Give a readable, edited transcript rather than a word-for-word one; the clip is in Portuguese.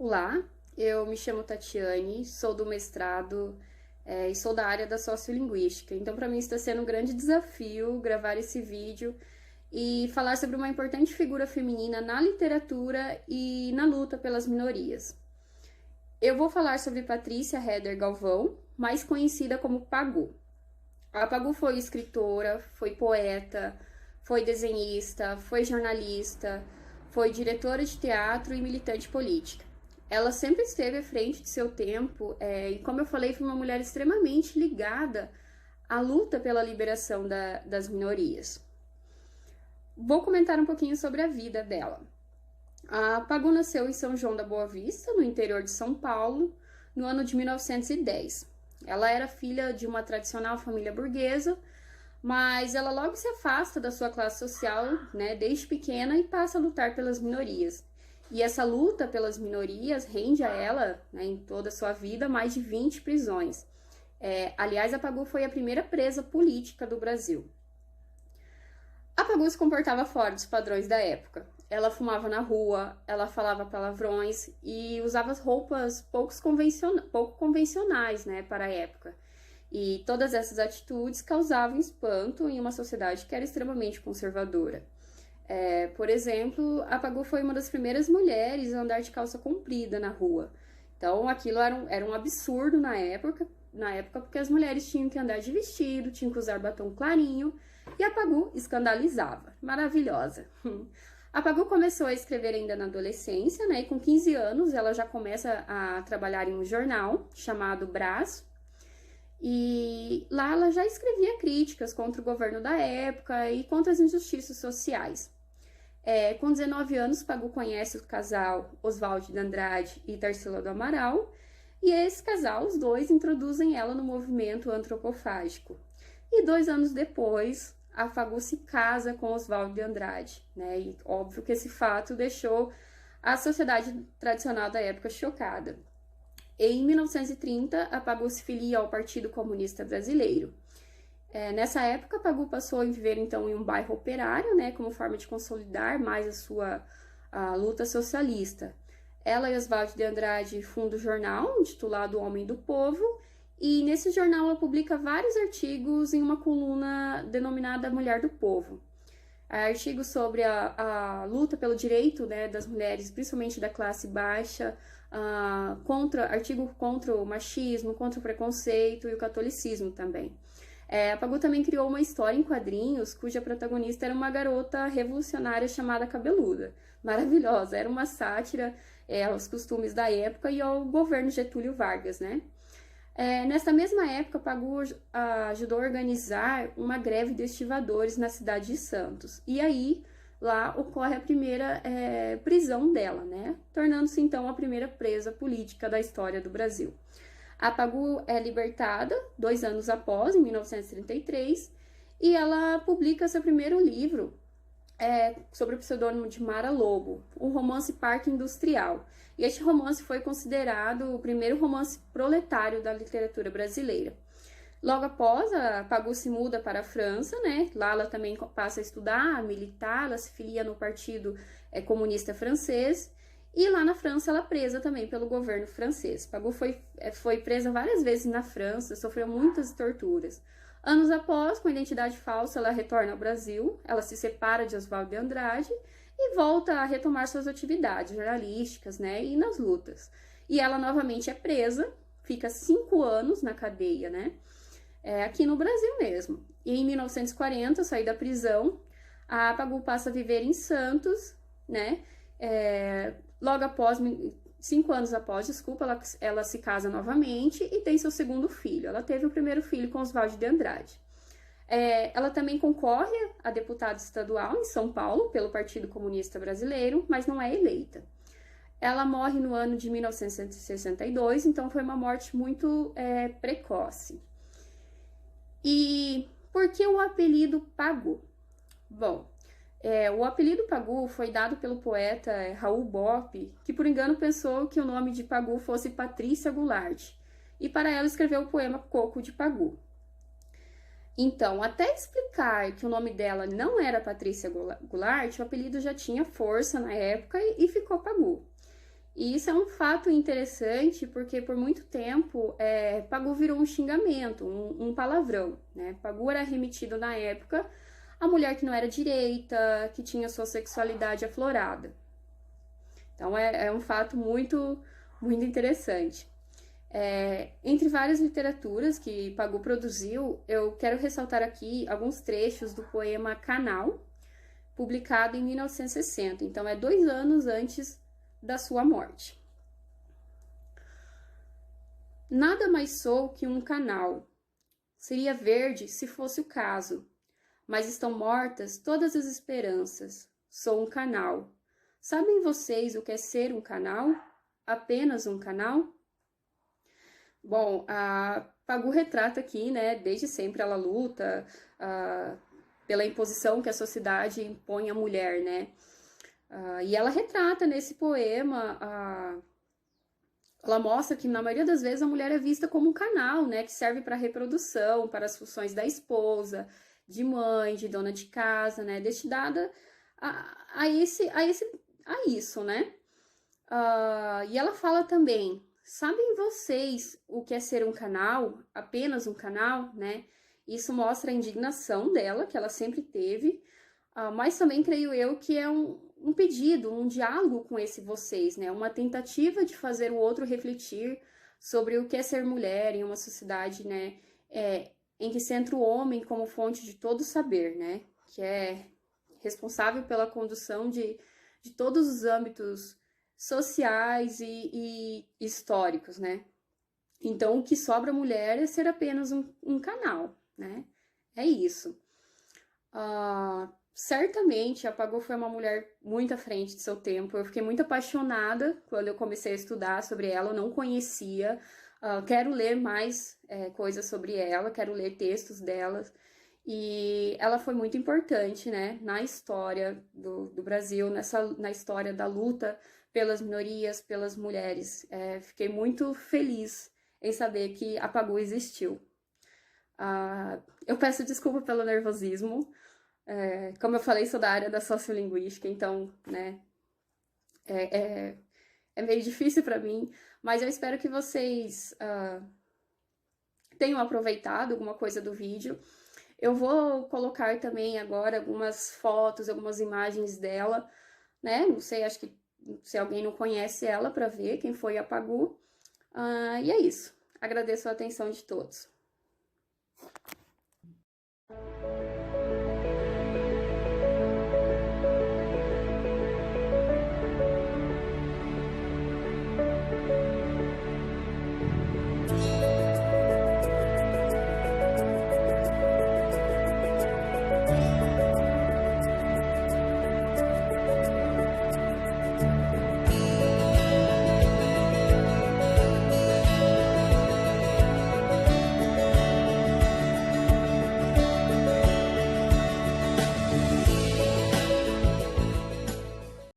Olá, eu me chamo Tatiane, sou do mestrado e sou da área da sociolinguística. Então, para mim está sendo um grande desafio gravar esse vídeo e falar sobre uma importante figura feminina na literatura e na luta pelas minorias. Eu vou falar sobre Patrícia Heder Galvão, mais conhecida como Pagu. A Pagu foi escritora, foi poeta, foi desenhista, foi jornalista, foi diretora de teatro e militante política. Ela sempre esteve à frente de seu tempo e, como eu falei, foi uma mulher extremamente ligada à luta pela liberação das minorias. Vou comentar um pouquinho sobre a vida dela. A Pagu nasceu em São João da Boa Vista, no interior de São Paulo, no ano de 1910. Ela era filha de uma tradicional família burguesa, mas ela logo se afasta da sua classe social, né, desde pequena, e passa a lutar pelas minorias. E essa luta pelas minorias rende a ela, né, em toda a sua vida, mais de 20 prisões. Aliás, a Pagu foi a primeira presa política do Brasil. A Pagu se comportava fora dos padrões da época. Ela fumava na rua, ela falava palavrões e usava roupas pouco convencionais, né, para a época. E todas essas atitudes causavam espanto em uma sociedade que era extremamente conservadora. Por exemplo, a Pagu foi uma das primeiras mulheres a andar de calça comprida na rua. Então, aquilo era um absurdo na época, porque as mulheres tinham que andar de vestido, tinham que usar batom clarinho, e a Pagu escandalizava. Maravilhosa! A Pagu começou a escrever ainda na adolescência, né? E com 15 anos ela já começa a trabalhar em um jornal chamado Brás. E lá ela já escrevia críticas contra o governo da época e contra as injustiças sociais. Com 19 anos, Pagu conhece o casal Oswald de Andrade e Tarsila do Amaral, e esse casal, os dois, introduzem ela no movimento antropofágico. E 2 anos depois, a Pagu se casa com Oswald de Andrade, né? E óbvio que esse fato deixou a sociedade tradicional da época chocada. Em 1930, a Pagu se filia ao Partido Comunista Brasileiro. Nessa época, a Pagu passou a viver então em um bairro operário, né, como forma de consolidar mais a luta socialista. Ela e Oswald de Andrade fundam o jornal intitulado Homem do Povo, e nesse jornal ela publica vários artigos em uma coluna denominada Mulher do Povo. Artigos sobre a luta pelo direito, né, das mulheres, principalmente da classe baixa, artigo contra o machismo, contra o preconceito e o catolicismo também. A Pagu também criou uma história em quadrinhos cuja protagonista era uma garota revolucionária chamada Cabeluda. Maravilhosa, era uma sátira aos costumes da época e ao governo Getúlio Vargas, né? Nessa mesma época, Pagu ajudou a organizar uma greve de estivadores na cidade de Santos. E aí, lá ocorre a primeira prisão dela, né? Tornando-se então a primeira presa política da história do Brasil. A Pagu é libertada 2 anos após, em 1933, e ela publica seu primeiro livro sobre o pseudônimo de Mara Lobo, o romance Parque Industrial. E este romance foi considerado o primeiro romance proletário da literatura brasileira. Logo após, a Pagu se muda para a França, né? Lá ela também passa a estudar, a militar, ela se filia no Partido Comunista Francês. E lá na França ela é presa também pelo governo francês. Pagu foi presa várias vezes na França, sofreu muitas torturas. Anos após, com identidade falsa, ela retorna ao Brasil, ela se separa de Oswald de Andrade e volta a retomar suas atividades jornalísticas, né, e nas lutas. E ela novamente é presa, fica 5 anos na cadeia, né, aqui no Brasil mesmo. E em 1940, sair da prisão, a Pagu passa a viver em Santos, né, logo após, 5 anos após, desculpa, ela se casa novamente e tem seu segundo filho. Ela teve o primeiro filho com Oswald de Andrade. Ela também concorre a deputada estadual em São Paulo pelo Partido Comunista Brasileiro, mas não é eleita. Ela morre no ano de 1962, então foi uma morte muito precoce. E por que o apelido Pagu? Bom, o apelido Pagu foi dado pelo poeta Raul Bopp, que por engano pensou que o nome de Pagu fosse Patrícia Goulart, e para ela escreveu o poema Coco de Pagu. Então, até explicar que o nome dela não era Patrícia Goulart, o apelido já tinha força na época e ficou Pagu. E isso é um fato interessante porque por muito tempo Pagu virou um xingamento, um palavrão, né? Pagu era remetido na época a mulher que não era direita, que tinha sua sexualidade aflorada. Então é um fato muito interessante. Entre várias literaturas que Pagu produziu, eu quero ressaltar aqui alguns trechos do poema Canal, publicado em 1960, então 2 anos antes da sua morte. Nada mais sou que um canal. Seria verde se fosse o caso, mas estão mortas todas as esperanças. Sou um canal. Sabem vocês o que é ser um canal? Apenas um canal? Bom, a Pagu retrata aqui, né, desde sempre ela luta pela imposição que a sociedade impõe à mulher, né? E ela retrata nesse poema, ela mostra que na maioria das vezes a mulher é vista como um canal, né, que serve para reprodução, para as funções da esposa, de mãe, de dona de casa, né, destinada a isso, né? E ela fala também, sabem vocês o que é ser um canal, apenas um canal, né? Isso mostra a indignação dela, que ela sempre teve, mas também creio eu que é um pedido, um diálogo com esse vocês, né? Uma tentativa de fazer o outro refletir sobre o que é ser mulher em uma sociedade, né? Em que centra o homem como fonte de todo saber, né? Que é responsável pela condução de todos os âmbitos sociais e históricos, né? Então, o que sobra à mulher é ser apenas um canal, né? É isso. Certamente a Pagu foi uma mulher muito à frente de seu tempo. Eu fiquei muito apaixonada quando eu comecei a estudar sobre ela, eu não conhecia. Quero ler mais coisas sobre ela, quero ler textos dela. E ela foi muito importante, né, na história do Brasil, na história da luta pelas minorias, pelas mulheres. Fiquei muito feliz em saber que a Pagu existiu. Eu peço desculpa pelo nervosismo. Como eu falei, sou da área da sociolinguística, então, né, é meio difícil para mim, mas eu espero que vocês tenham aproveitado alguma coisa do vídeo. Eu vou colocar também agora algumas fotos, algumas imagens dela, né? Não sei, acho que se alguém não conhece ela para ver quem foi a Pagu. E é isso. Agradeço a atenção de todos.